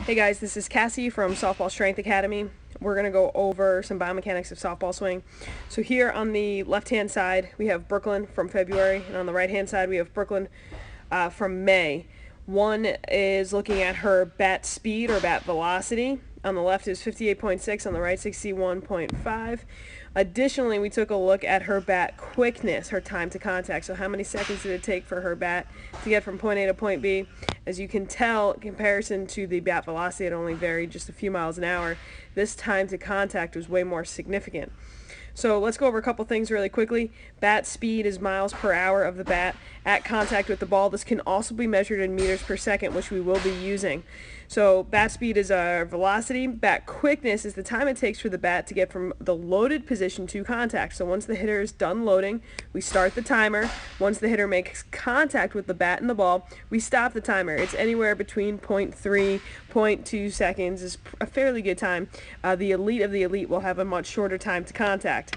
Hey guys, this is Cassie from Softball Strength Academy. We're going to go over some biomechanics of softball swing. So here on the left-hand side, we have Brooklyn from February, and on the right-hand side, we have Brooklyn from May. One is looking at her bat speed or bat velocity. On the left is 58.6, on the right 61.5. Additionally, we took a look at her bat quickness, her time to contact. So how many seconds did it take for her bat to get from point A to point B? As you can tell, in comparison to the bat velocity, it only varied just a few miles an hour. This time to contact was way more significant. So let's go over a couple things really quickly. Bat speed is miles per hour of the bat at contact with the ball. This can also be measured in meters per second, which we will be using. So bat speed is our velocity. Bat quickness is the time it takes for the bat to get from the loaded position to contact. So once the hitter is done loading, we start the timer. Once the hitter makes contact with the bat and the ball, we stop the timer. It's anywhere between 0.3, 0.2 seconds is a fairly good time. The elite of the elite will have a much shorter time to contact.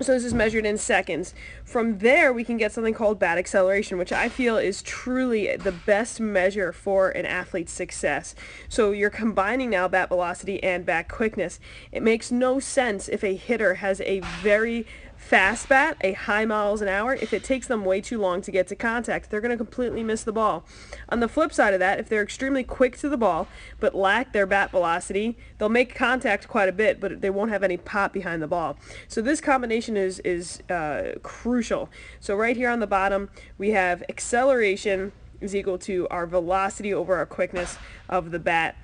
So this is measured in seconds. From there, we can get something called bat acceleration, which I feel is truly the best measure for an athlete's success. So you're combining now bat velocity and bat quickness. It makes no sense if a hitter has a very fast bat, a high miles an hour. If it takes them way too long to get to contact, they're going to completely miss the ball. On the flip side of that, if they're extremely quick to the ball but lack their bat velocity, they'll make contact quite a bit, but they won't have any pop behind the ball. So this combination is crucial. So right here on the bottom, we have acceleration is equal to our velocity over our quickness of the bat.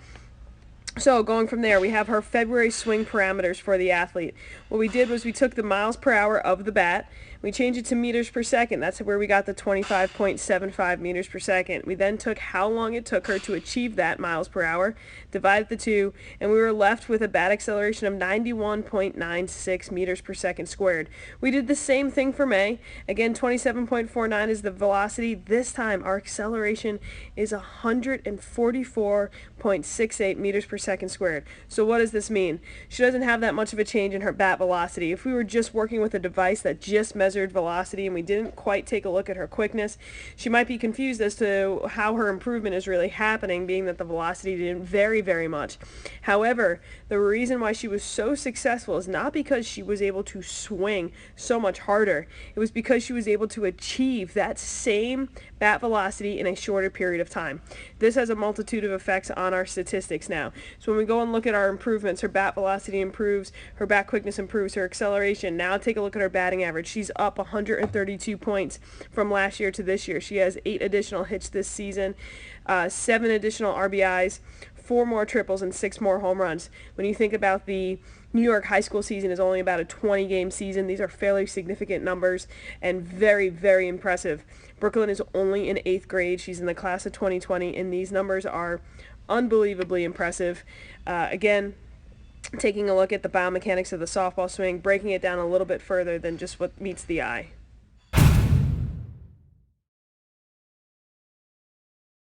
So going from there, we have her February swing parameters for the athlete. What we did was we took the miles per hour of the bat, we changed it to meters per second. That's where we got the 25.75 meters per second. We then took how long it took her to achieve that miles per hour, divided the two, and we were left with a bat acceleration of 91.96 meters per second squared. We did the same thing for May. Again, 27.49 is the velocity. This time our acceleration is 144.68 meters per second squared. So what does this mean? She doesn't have that much of a change in her bat velocity. If we were just working with a device that just measured velocity and we didn't quite take a look at her quickness, she might be confused as to how her improvement is really happening, being that the velocity didn't vary very much. However, the reason why she was so successful is not because she was able to swing so much harder. It was because she was able to achieve that same bat velocity in a shorter period of time. This has a multitude of effects on our statistics now. So when we go and look at our improvements, her bat velocity improves, her bat quickness improves, her acceleration. Now take a look at her batting average. She's up 132 points from last year to this year. She has 8 additional hits this season, 7 additional RBIs, 4 more triples, and 6 more home runs. When you think about the New York high school season is only about a 20-game season, these are fairly significant numbers and very, very impressive. Brooklyn is only in 8th grade. She's in the class of 2020, and these numbers are unbelievably impressive. Again, taking a look at the biomechanics of the softball swing, breaking it down a little bit further than just what meets the eye.